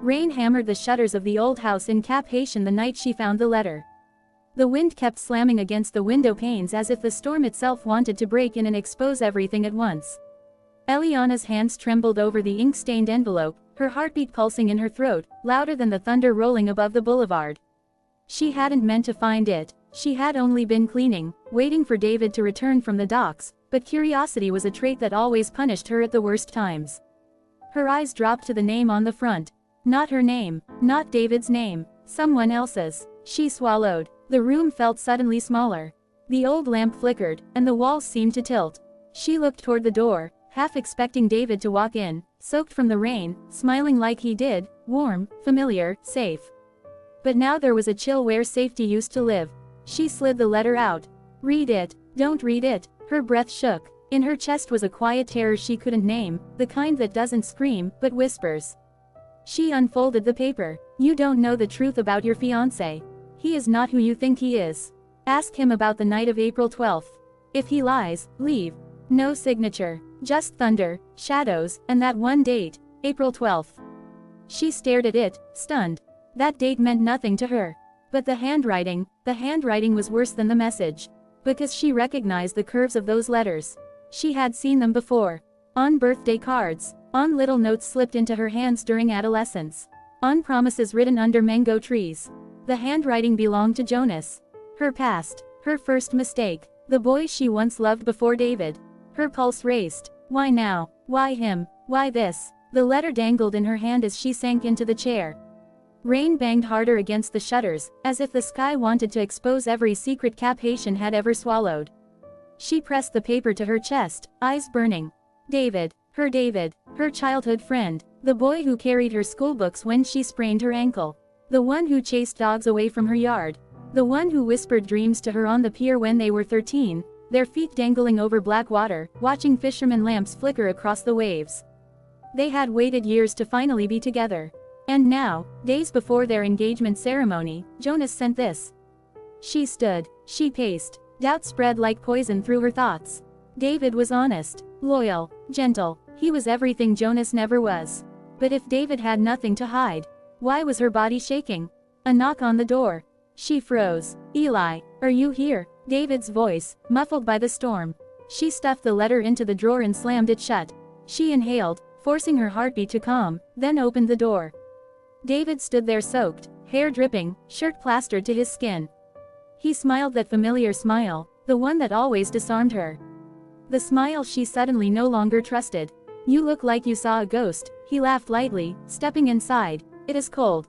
Rain hammered the shutters of the old house in Cap-Haïtien the night she found the letter. The wind kept slamming against the window panes as if the storm itself wanted to break in and expose everything at once. Eliana's hands trembled over the ink-stained envelope, her heartbeat pulsing in her throat, louder than the thunder rolling above the boulevard. She hadn't meant to find it. She had only been cleaning, waiting for David to return from the docks, but curiosity was a trait that always punished her at the worst times. Her eyes dropped to the name on the front. Not her name, not David's name, someone else's. She swallowed. The room felt suddenly smaller. The old lamp flickered, and the walls seemed to tilt. She looked toward the door, half expecting David to walk in, soaked from the rain, smiling like he did, warm, familiar, safe. But now there was a chill where safety used to live. She slid the letter out. Read it. Don't read it. Her breath shook. In her chest was a quiet terror she couldn't name, the kind that doesn't scream, but whispers. She unfolded the paper. You don't know the truth about your fiancé. He is not who you think he is. Ask him about the night of April 12th. If he lies, leave. No signature. Just thunder, shadows, and that one date, April 12th. She stared at it, stunned. That date meant nothing to her. But the handwriting was worse than the message. Because she recognized the curves of those letters. She had seen them before. On birthday cards, on little notes slipped into her hands during adolescence. On promises written under mango trees. The handwriting belonged to Jonas. Her past, her first mistake, the boy she once loved before David. Her pulse raced. Why now? Why him? Why this? The letter dangled in her hand as she sank into the chair. Rain banged harder against the shutters, as if the sky wanted to expose every secret Cap-Haïtien had ever swallowed. She pressed the paper to her chest, eyes burning. David, her childhood friend, the boy who carried her schoolbooks when she sprained her ankle. The one who chased dogs away from her yard. The one who whispered dreams to her on the pier when they were 13, their feet dangling over black water, watching fishermen lamps flicker across the waves. They had waited years to finally be together. And now, days before their engagement ceremony, Jonas sent this. She stood, she paced, doubt spread like poison through her thoughts. David was honest, loyal, gentle, he was everything Jonas never was. But if David had nothing to hide, why was her body shaking? A knock on the door. She froze. Eli, are you here? David's voice, muffled by the storm. She stuffed the letter into the drawer and slammed it shut. She inhaled, forcing her heartbeat to calm, then opened the door. David stood there soaked, hair dripping, shirt plastered to his skin. He smiled that familiar smile, the one that always disarmed her. The smile she suddenly no longer trusted. You look like you saw a ghost, he laughed lightly, stepping inside. It is cold.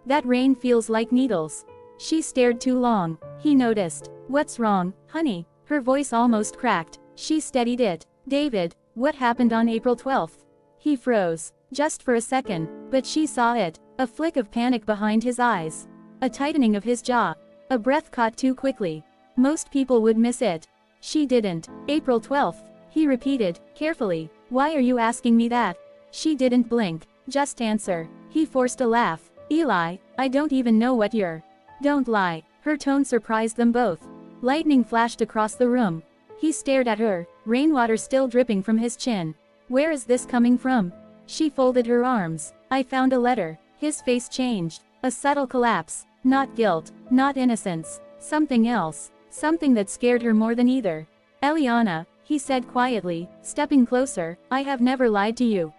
That rain feels like needles. She stared too long. He noticed. What's wrong, honey? Her voice almost cracked. She steadied it. David, what happened on April 12th? He froze. Just for a second, but she saw it, a flick of panic behind his eyes. A tightening of his jaw. A breath caught too quickly. Most people would miss it. She didn't. April 12th, he repeated, carefully. Why are you asking me that? She didn't blink. Just answer. He forced a laugh. Eli, I don't even know what you're. Don't lie. Her tone surprised them both. Lightning flashed across the room. He stared at her, rainwater still dripping from his chin. Where is this coming from? She folded her arms. I found a letter. His face changed. A subtle collapse. Not guilt, not innocence. Something else. Something that scared her more than either. Eliana, he said quietly, stepping closer, I have never lied to you.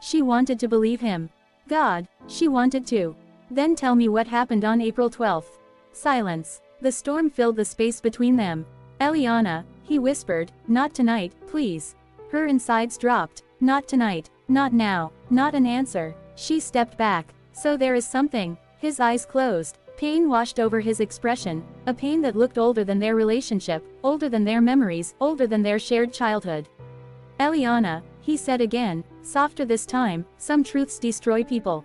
She wanted to believe him. God, she wanted to. Then tell me what happened on April 12th. Silence. The storm filled the space between them. Eliana, he whispered, not tonight, please. Her insides dropped. Not tonight. Not now. Not an answer. She stepped back. So there is something. His eyes closed. Pain washed over his expression, a pain that looked older than their relationship, older than their memories, older than their shared childhood. Eliana, he said again, softer this time, some truths destroy people.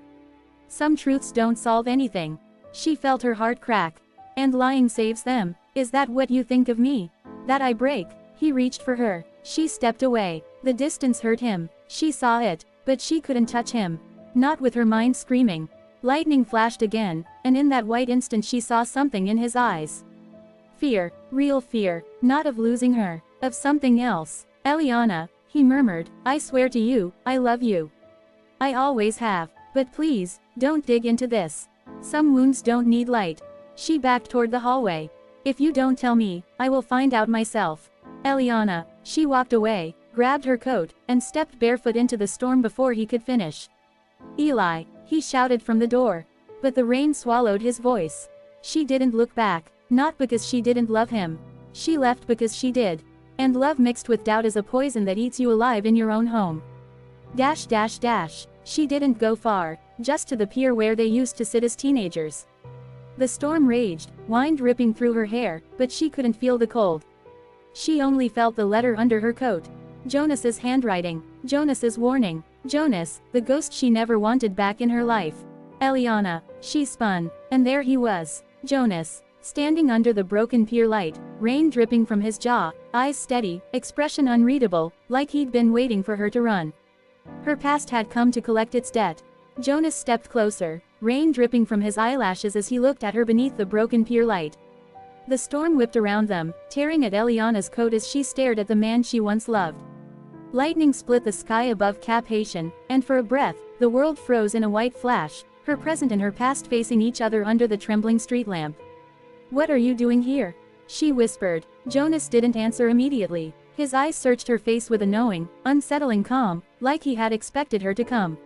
Some truths don't solve anything. She felt her heart crack. And lying saves them. Is that what you think of me? That I break? He reached for her. She stepped away. The distance hurt him. She saw it, but she couldn't touch him. Not with her mind screaming. Lightning flashed again, and in that white instant she saw something in his eyes. Fear, real fear, not of losing her, of something else. Eliana, he murmured, I swear to you, I love you. I always have. But please, don't dig into this. Some wounds don't need light. She backed toward the hallway. If you don't tell me, I will find out myself. Eliana. She walked away, grabbed her coat, and stepped barefoot into the storm before he could finish. Eli, he shouted from the door. But the rain swallowed his voice. She didn't look back, not because she didn't love him. She left because she did. And love mixed with doubt is a poison that eats you alive in your own home. Dash dash dash. She didn't go far, just to the pier where they used to sit as teenagers. The storm raged, wind ripping through her hair, but she couldn't feel the cold. She only felt the letter under her coat. Jonas's handwriting, Jonas's warning, Jonas, the ghost she never wanted back in her life. Eliana. She spun, and there he was, Jonas, standing under the broken pier light, rain dripping from his jaw, eyes steady, expression unreadable, like he'd been waiting for her to run. Her past had come to collect its debt. Jonas stepped closer, rain dripping from his eyelashes as he looked at her beneath the broken pier light. The storm whipped around them, tearing at Eliana's coat as she stared at the man she once loved. Lightning split the sky above Cap-Haïtien, and for a breath, the world froze in a white flash, her present and her past facing each other under the trembling street lamp. "What are you doing here?" she whispered. Jonas didn't answer immediately. His eyes searched her face with a knowing, unsettling calm, like he had expected her to come.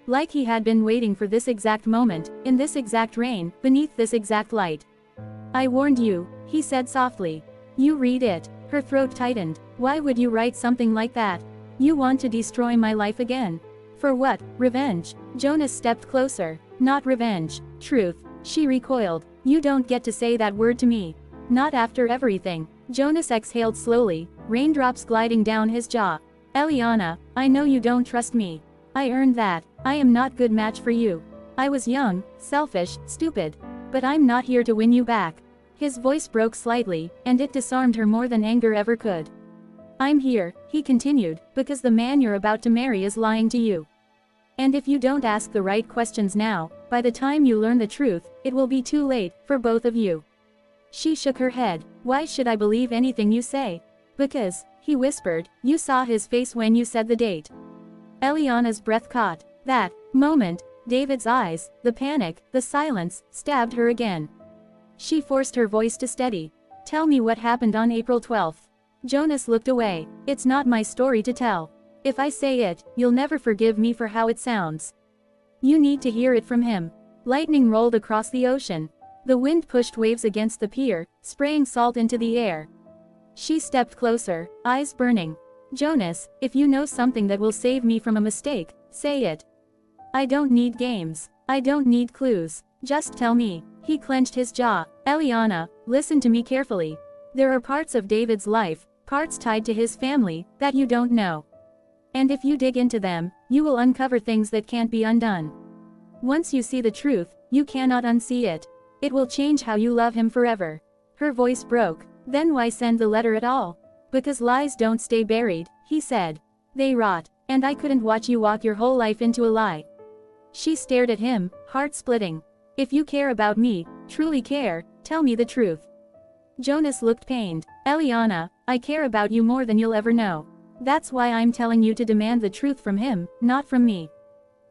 Like he had been waiting for this exact moment, in this exact rain, beneath this exact light. "I warned you," he said softly. "You read it." Her throat tightened. "Why would you write something like that? You want to destroy my life again. For what? Revenge?" Jonas stepped closer. "Not revenge. Truth." She recoiled. "You don't get to say that word to me. Not after everything." Jonas exhaled slowly, raindrops gliding down his jaw. "Eliana, I know you don't trust me. I earned that. I am not good match for you. I was young, selfish, stupid. But I'm not here to win you back." His voice broke slightly, and it disarmed her more than anger ever could. "I'm here," he continued, "because the man you're about to marry is lying to you. And if you don't ask the right questions now, by the time you learn the truth, it will be too late, for both of you." She shook her head. "Why should I believe anything you say?" "Because," he whispered, "you saw his face when you said the date." Eliana's breath caught. That moment, David's eyes, the panic, the silence, stabbed her again. She forced her voice to steady. "Tell me what happened on April 12th. Jonas looked away. "It's not my story to tell. If I say it, you'll never forgive me for how it sounds. You need to hear it from him." Lightning rolled across the ocean. The wind pushed waves against the pier, spraying salt into the air. She stepped closer, eyes burning. "Jonas, if you know something that will save me from a mistake, say it. I don't need games. I don't need clues. Just tell me." He clenched his jaw. "Eliana, listen to me carefully. There are parts of David's life, parts tied to his family, that you don't know. And if you dig into them, you will uncover things that can't be undone. Once you see the truth, you cannot unsee it. It will change how you love him forever." Her voice broke. "Then why send the letter at all?" "Because lies don't stay buried," he said. "They rot, and I couldn't watch you walk your whole life into a lie." She stared at him, heart splitting. "If you care about me, truly care, tell me the truth." Jonas looked pained. "Eliana, I care about you more than you'll ever know. That's why I'm telling you to demand the truth from him, not from me."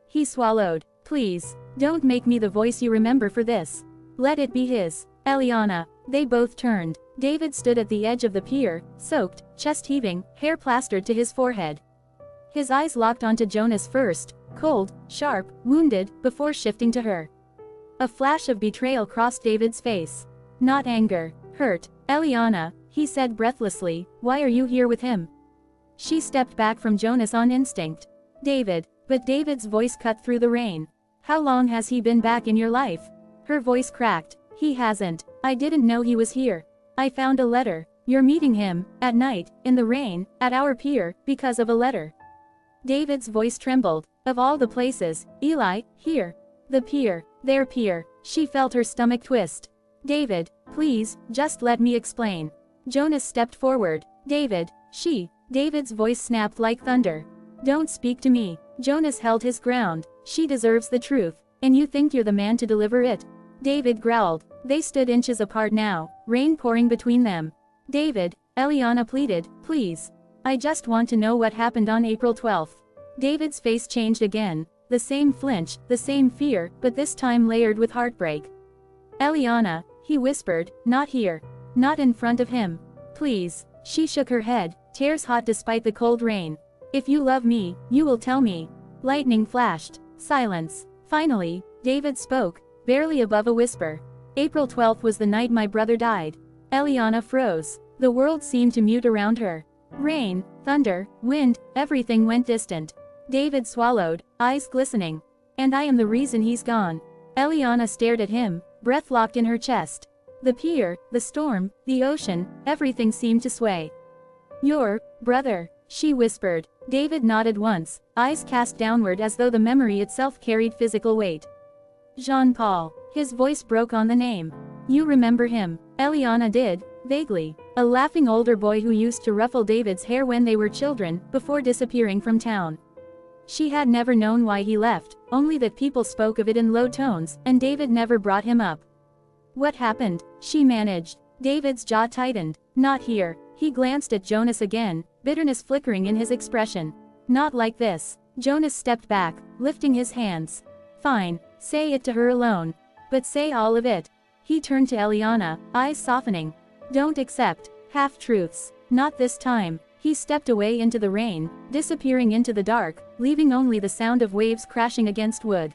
He swallowed. "Please, don't make me the voice you remember for this. Let it be his." "Eliana." They both turned. David stood at the edge of the pier, soaked, chest heaving, hair plastered to his forehead. His eyes locked onto Jonas first, cold, sharp, wounded, before shifting to her. A flash of betrayal crossed David's face. Not anger, hurt. "Eliana," he said breathlessly, "why are you here with him?" She stepped back from Jonas on instinct. "David." But David's voice cut through the rain. "How long has he been back in your life?" Her voice cracked. "He hasn't. I didn't know he was here. I found a letter. You're meeting him, at night, in the rain, at our pier, because of a letter." David's voice trembled. Of all the places, Eli, here. The pier, their pier. She felt her stomach twist. "David, please, just let me explain." Jonas stepped forward. "David." David's voice snapped like thunder. "Don't speak to me." Jonas held his ground. "She deserves the truth, and you think you're the man to deliver it?" David growled. They stood inches apart now, rain pouring between them. "David," Eliana pleaded, "please. I just want to know what happened on April 12th. David's face changed again. the same flinch, the same fear, but this time layered with heartbreak. "Eliana," he whispered, "not here. Not in front of him. Please." She shook her head, tears hot despite the cold rain. "If you love me, you will tell me." Lightning flashed. Silence. Finally, David spoke, barely above a whisper. "April 12th was the night my brother died." Eliana froze. The world seemed to mute around her. Rain, thunder, wind, everything went distant. David swallowed, eyes glistening. "And I am the reason he's gone." Eliana stared at him, breath locked in her chest. The pier, the storm, the ocean, everything seemed to sway. "Your brother," she whispered. David nodded once, eyes cast downward as though the memory itself carried physical weight. "Jean-Paul." His voice broke on the name. "You remember him?" Eliana did, vaguely. A laughing older boy who used to ruffle David's hair when they were children, before disappearing from town. She had never known why he left, only that people spoke of it in low tones, and David never brought him up. "What happened?" she managed. David's jaw tightened. "Not here." He glanced at Jonas again, bitterness flickering in his expression. "Not like this." Jonas stepped back, lifting his hands. "Fine, say it to her alone. But say all of it." He turned to Eliana, eyes softening. "Don't accept half-truths. Not this time." He stepped away into the rain, disappearing into the dark, leaving only the sound of waves crashing against wood.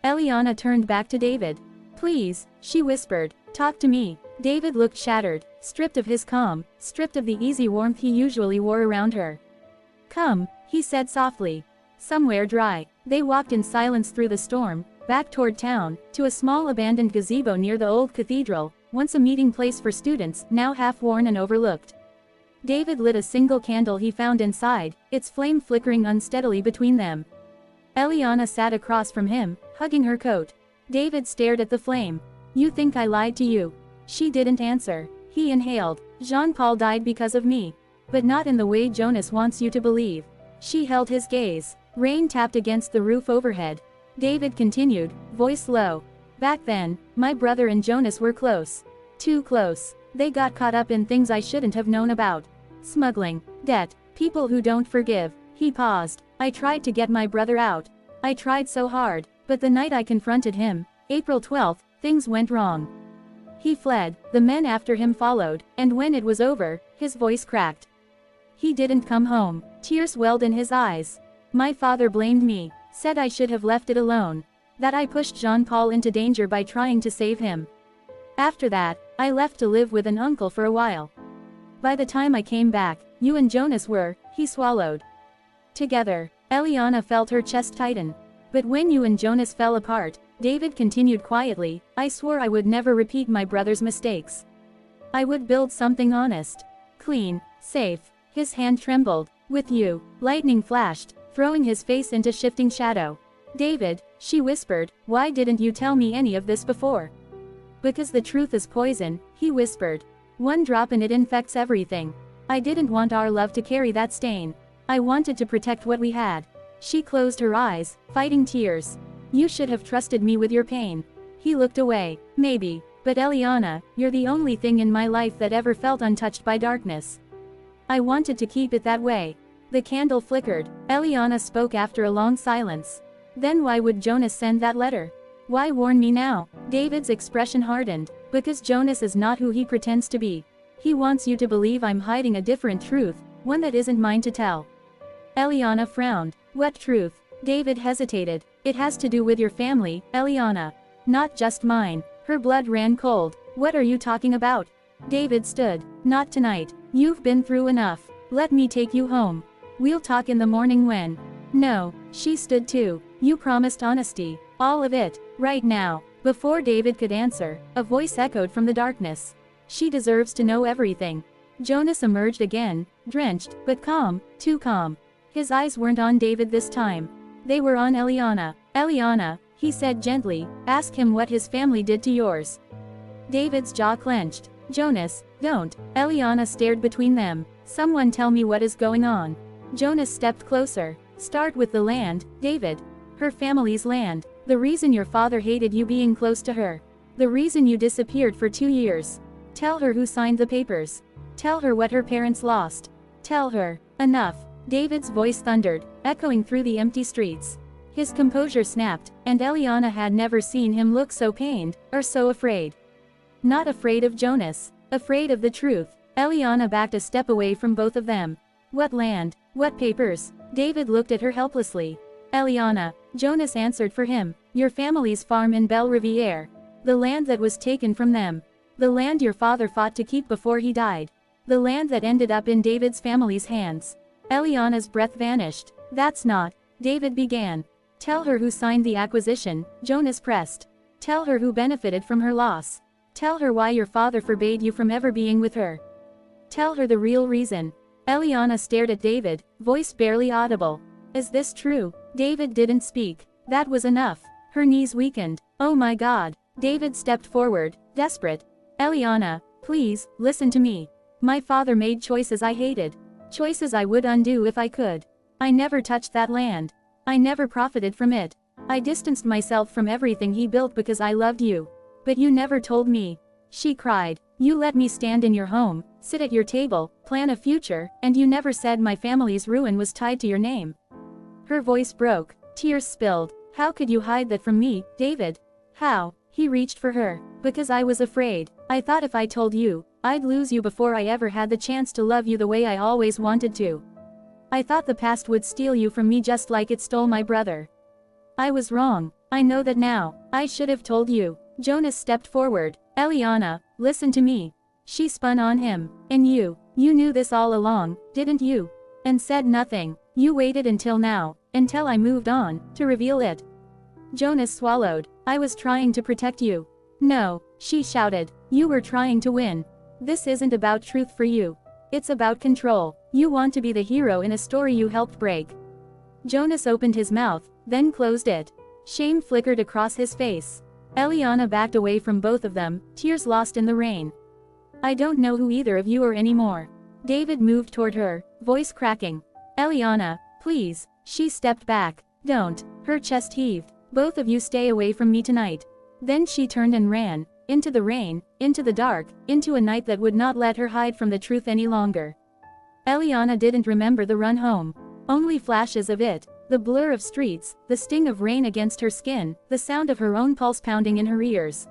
Eliana turned back to David. "Please," she whispered, "talk to me." David looked shattered, stripped of his calm, stripped of the easy warmth he usually wore around her. "Come," he said softly. "Somewhere dry." They walked in silence through the storm, back toward town, to a small abandoned gazebo near the old cathedral, once a meeting place for students, now half-worn and overlooked. David lit a single candle he found inside, its flame flickering unsteadily between them. Eliana sat across from him, hugging her coat. David stared at the flame. "You think I lied to you?" She didn't answer. He inhaled. "Jean-Paul died because of me. But not in the way Jonas wants you to believe." She held his gaze. Rain tapped against the roof overhead. David continued, voice low. "Back then, my brother and Jonas were close. Too close. They got caught up in things I shouldn't have known about. Smuggling, debt, people who don't forgive." He paused. "I tried to get my brother out. I tried so hard, but the night I confronted him, April 12th, things went wrong. He fled, the men after him followed, and when it was over, his voice cracked. He didn't come home." Tears welled in his eyes. "My father blamed me, said I should have left it alone. That I pushed Jean-Paul into danger by trying to save him. After that, I left to live with an uncle for a while. By the time I came back, you and Jonas were," he swallowed. "Together." Eliana felt her chest tighten. "But when you and Jonas fell apart," David continued quietly, "I swore I would never repeat my brother's mistakes. I would build something honest. Clean, safe." His hand trembled. "With you." Lightning flashed, throwing his face into shifting shadow. "David," she whispered, "why didn't you tell me any of this before?" "Because the truth is poison," he whispered. "One drop and it infects everything. I didn't want our love to carry that stain. I wanted to protect what we had." She closed her eyes, fighting tears. "You should have trusted me with your pain." He looked away. "Maybe, but Eliana, you're the only thing in my life that ever felt untouched by darkness. I wanted to keep it that way." The candle flickered. Eliana spoke after a long silence. "Then why would Jonas send that letter? Why warn me now?" David's expression hardened. "Because Jonas is not who he pretends to be. He wants you to believe I'm hiding a different truth, one that isn't mine to tell." Eliana frowned. "What truth?" David hesitated. "It has to do with your family, Eliana. Not just mine." Her blood ran cold. "What are you talking about?" David stood. "Not tonight. You've been through enough. Let me take you home. We'll talk in the morning when." "No." She stood too. "You promised honesty. All of it. Right now." Before David could answer, a voice echoed from the darkness. "She deserves to know everything." Jonas emerged again, drenched, but calm, too calm. His eyes weren't on David this time. They were on Eliana. "Eliana," he said gently, "ask him what his family did to yours." David's jaw clenched. "Jonas, don't." Eliana stared between them. "Someone tell me what is going on." Jonas stepped closer. "Start with the land, David. Her family's land. The reason your father hated you being close to her. The reason you disappeared for 2 years. Tell her who signed the papers. Tell her what her parents lost. Tell her." "Enough." David's voice thundered, echoing through the empty streets. His composure snapped, and Eliana had never seen him look so pained, or so afraid. Not afraid of Jonas, afraid of the truth. Eliana backed a step away from both of them. What land? What papers? David looked at her helplessly. Eliana, Jonas answered for him. Your family's farm in Belle-Rivière. The land that was taken from them. The land your father fought to keep before he died. The land that ended up in David's family's hands. Eliana's breath vanished. That's not. David began. Tell her who signed the acquisition, Jonas pressed. Tell her who benefited from her loss. Tell her why your father forbade you from ever being with her. Tell her the real reason. Eliana stared at David, voice barely audible. Is this true? David didn't speak. That was enough. Her knees weakened. Oh my God. David stepped forward, desperate. Eliana, please, listen to me. My father made choices I hated. Choices I would undo if I could. I never touched that land. I never profited from it. I distanced myself from everything he built because I loved you. But you never told me. She cried. You let me stand in your home, sit at your table, plan a future, and you never said my family's ruin was tied to your name. Her voice broke. Tears spilled. How could you hide that from me, David? How? He reached for her. Because I was afraid. I thought if I told you, I'd lose you before I ever had the chance to love you the way I always wanted to. I thought the past would steal you from me just like it stole my brother. I was wrong. I know that now. I should have told you. Jonas stepped forward. Eliana, listen to me. She spun on him. And you knew this all along, didn't you? And said nothing. You waited until now, until I moved on, to reveal it. Jonas swallowed. I was trying to protect you. No, she shouted. You were trying to win. This isn't about truth for you. It's about control. You want to be the hero in a story you helped break. Jonas opened his mouth, then closed it. Shame flickered across his face. Eliana backed away from both of them, tears lost in the rain. I don't know who either of you are anymore. David moved toward her, voice cracking. Eliana, please. She stepped back. Don't. Her chest heaved. Both of you stay away from me tonight. Then she turned and ran, into the rain, into the dark, into a night that would not let her hide from the truth any longer. Eliana didn't remember the run home. Only flashes of it, the blur of streets, the sting of rain against her skin, the sound of her own pulse pounding in her ears.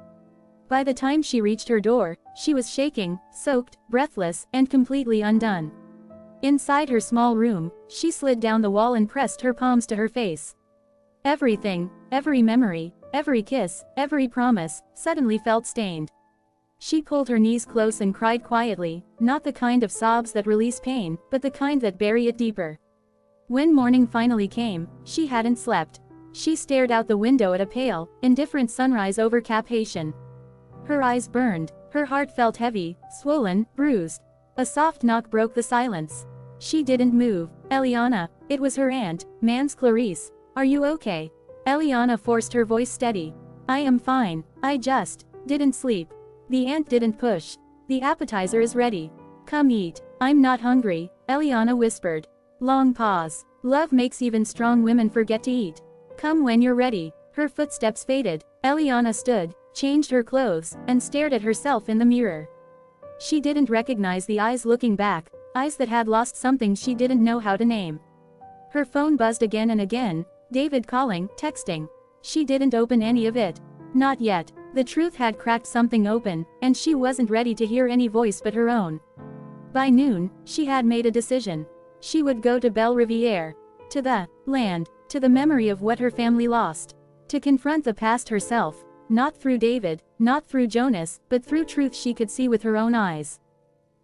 By the time she reached her door, she was shaking, soaked, breathless, and completely undone. Inside her small room, she slid down the wall and pressed her palms to her face. Everything, every memory, every kiss, every promise, suddenly felt stained. She pulled her knees close and cried quietly, not the kind of sobs that release pain, but the kind that bury it deeper. When morning finally came, she hadn't slept. She stared out the window at a pale, indifferent sunrise over Cap-Haïtien. Her eyes burned, her heart felt heavy, swollen, bruised. A soft knock broke the silence. She didn't move. Eliana, it was her aunt, Mans Clarice. Are you okay? Eliana forced her voice steady. I am fine, I just didn't sleep. The aunt didn't push. The appetizer is ready. Come eat. I'm not hungry, Eliana whispered. Long pause. Love makes even strong women forget to eat. Come when you're ready. Her footsteps faded. Eliana stood, changed her clothes, and stared at herself in the mirror. She didn't recognize the eyes looking back, eyes that had lost something she didn't know how to name. Her phone buzzed again and again, David calling, texting. She didn't open any of it. Not yet. The truth had cracked something open, and she wasn't ready to hear any voice but her own. By noon, she had made a decision. She would go to Belle-Rivière. To the land, to the memory of what her family lost. To confront the past herself, not through David, not through Jonas, but through truth she could see with her own eyes.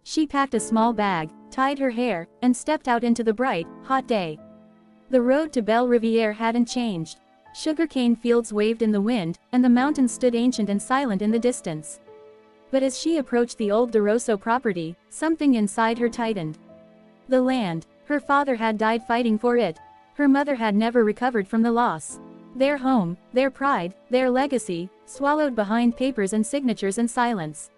She packed a small bag, tied her hair, and stepped out into the bright, hot day. The road to Belle-Rivière hadn't changed. Sugarcane fields waved in the wind, and the mountains stood ancient and silent in the distance. But as she approached the old DeRosso property, something inside her tightened. The land. Her father had died fighting for it. Her mother had never recovered from the loss. Their home, their pride, their legacy, swallowed behind papers and signatures and silence.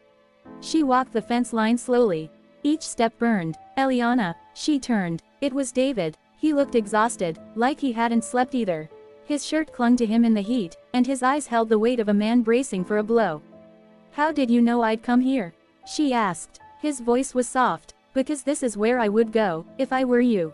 She walked the fence line slowly. Each step burned. Eliana. She turned. It was David. He looked exhausted, like he hadn't slept either. His shirt clung to him in the heat, and his eyes held the weight of a man bracing for a blow. How did you know I'd come here? She asked. His voice was soft. Because this is where I would go, if I were you.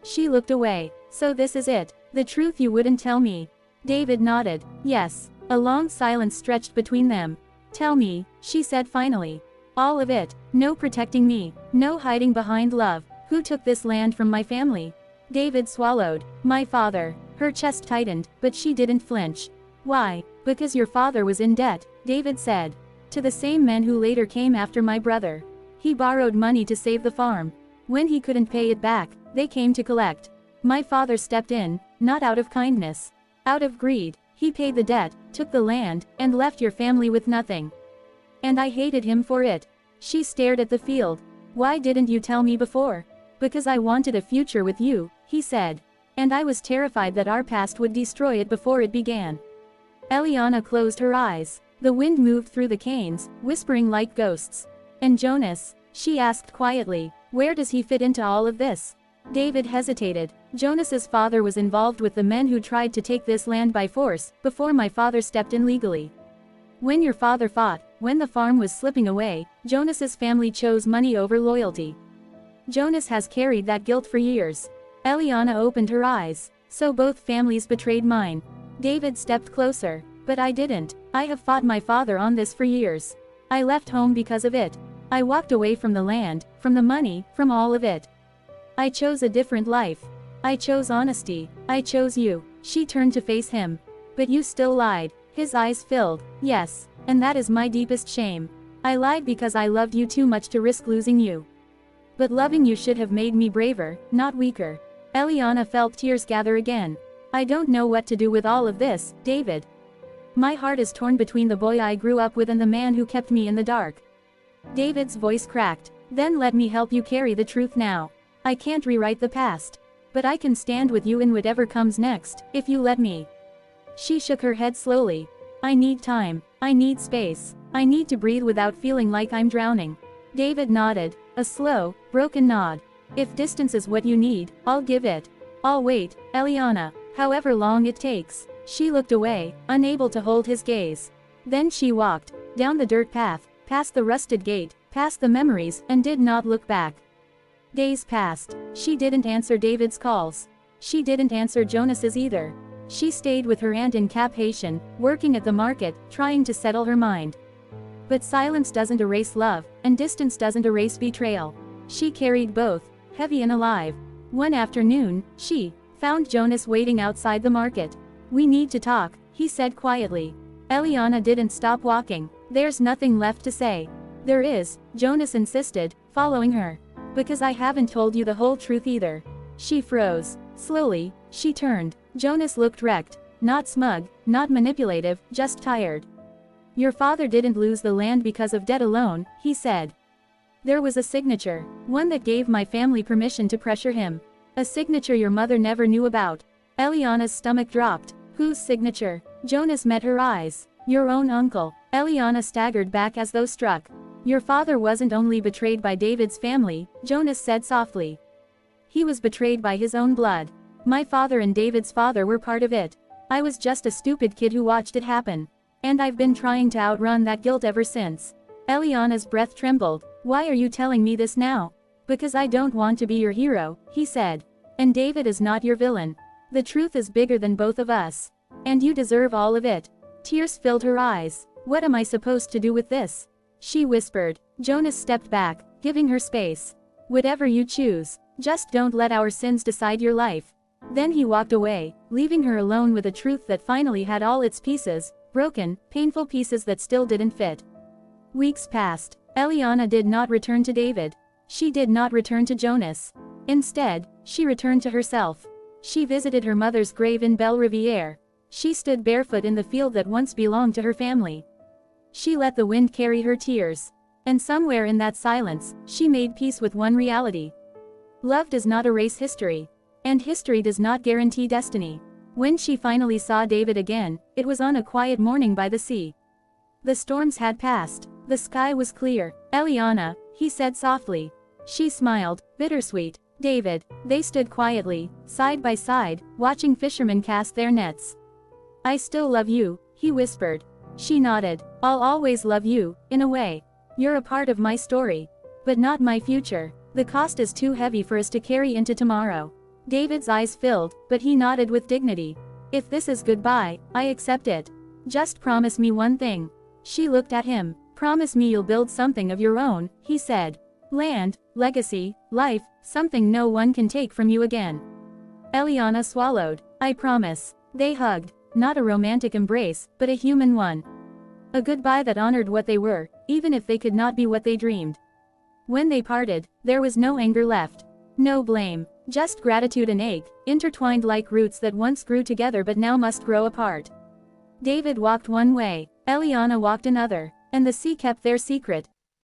She looked away. So this is it. The truth you wouldn't tell me. David nodded. Yes. A long silence stretched between them. Tell me, she said finally. All of it. No protecting me. No hiding behind love. Who took this land from my family? David swallowed. My father. Her chest tightened, but she didn't flinch. Why? Because your father was in debt, David said. To the same men who later came after my brother. He borrowed money to save the farm. When he couldn't pay it back, they came to collect. My father stepped in, not out of kindness. Out of greed, he paid the debt, took the land, and left your family with nothing. And I hated him for it. She stared at the field. Why didn't you tell me before? Because I wanted a future with you, he said. And I was terrified that our past would destroy it before it began. Eliana closed her eyes. The wind moved through the canes, whispering like ghosts. And Jonas? She asked quietly. Where does he fit into all of this? David hesitated. Jonas's father was involved with the men who tried to take this land by force, before my father stepped in legally. When your father fought, when the farm was slipping away, Jonas's family chose money over loyalty. Jonas has carried that guilt for years. Eliana opened her eyes. So both families betrayed mine. David stepped closer. But I didn't. I have fought my father on this for years. I left home because of it. I walked away from the land, from the money, from all of it. I chose a different life. I chose honesty. I chose you. She turned to face him. But you still lied. His eyes filled. Yes. And that is my deepest shame. I lied because I loved you too much to risk losing you. But loving you should have made me braver, not weaker. Eliana felt tears gather again. I don't know what to do with all of this, David. My heart is torn between the boy I grew up with and the man who kept me in the dark. David's voice cracked. Then let me help you carry the truth now. I can't rewrite the past. But I can stand with you in whatever comes next, if you let me. She shook her head slowly. I need time. I need space. I need to breathe without feeling like I'm drowning. David nodded. A slow, broken nod. If distance is what you need, I'll give it. I'll wait, Eliana, however long it takes. She looked away, unable to hold his gaze. Then she walked, down the dirt path, past the rusted gate, past the memories, and did not look back. Days passed. She didn't answer David's calls. She didn't answer Jonas's either. She stayed with her aunt in Cap-Haïtien, working at the market, trying to settle her mind. But silence doesn't erase love, and distance doesn't erase betrayal. She carried both, heavy and alive. One afternoon, she found Jonas waiting outside the market. We need to talk, he said quietly. Eliana didn't stop walking. There's nothing left to say. There is, Jonas insisted, following her. Because I haven't told you the whole truth either. She froze. Slowly, she turned. Jonas looked wrecked. Not smug, not manipulative, just tired. Your father didn't lose the land because of debt alone, he said. There was a signature, one that gave my family permission to pressure him. A signature your mother never knew about. Eliana's stomach dropped. Whose signature? Jonas met her eyes. Your own uncle. Eliana staggered back as though struck. Your father wasn't only betrayed by David's family, Jonas said softly. He was betrayed by his own blood. My father and David's father were part of it. I was just a stupid kid who watched it happen. And I've been trying to outrun that guilt ever since. Eliana's breath trembled. Why are you telling me this now? Because I don't want to be your hero, he said. And David is not your villain. The truth is bigger than both of us. And you deserve all of it. Tears filled her eyes. What am I supposed to do with this? She whispered. Jonas stepped back, giving her space. Whatever you choose, just don't let our sins decide your life. Then he walked away, leaving her alone with a truth that finally had all its pieces, broken, painful pieces that still didn't fit. Weeks passed. Eliana did not return to David. She did not return to Jonas. Instead, she returned to herself. She visited her mother's grave in Belle-Rivière. She stood barefoot in the field that once belonged to her family. She let the wind carry her tears. And somewhere in that silence, she made peace with one reality. Love does not erase history. And history does not guarantee destiny. When she finally saw David again, it was on a quiet morning by the sea. The storms had passed. The sky was clear. Eliana, he said softly. She smiled, bittersweet. David. They stood quietly, side by side, watching fishermen cast their nets. I still love you, he whispered. She nodded. I'll always love you, in a way. You're a part of my story. But not my future. The cost is too heavy for us to carry into tomorrow. David's eyes filled, but he nodded with dignity. If this is goodbye, I accept it. Just promise me one thing. She looked at him. Promise me you'll build something of your own, he said. Land, legacy, life, something no one can take from you again. Eliana swallowed. I promise. They hugged. Not a romantic embrace, but a human one. A goodbye that honored what they were, even if they could not be what they dreamed. When they parted, there was no anger left. No blame. Just gratitude and ache, intertwined like roots that once grew together but now must grow apart. David walked one way, Eliana walked another, and the sea kept their secret,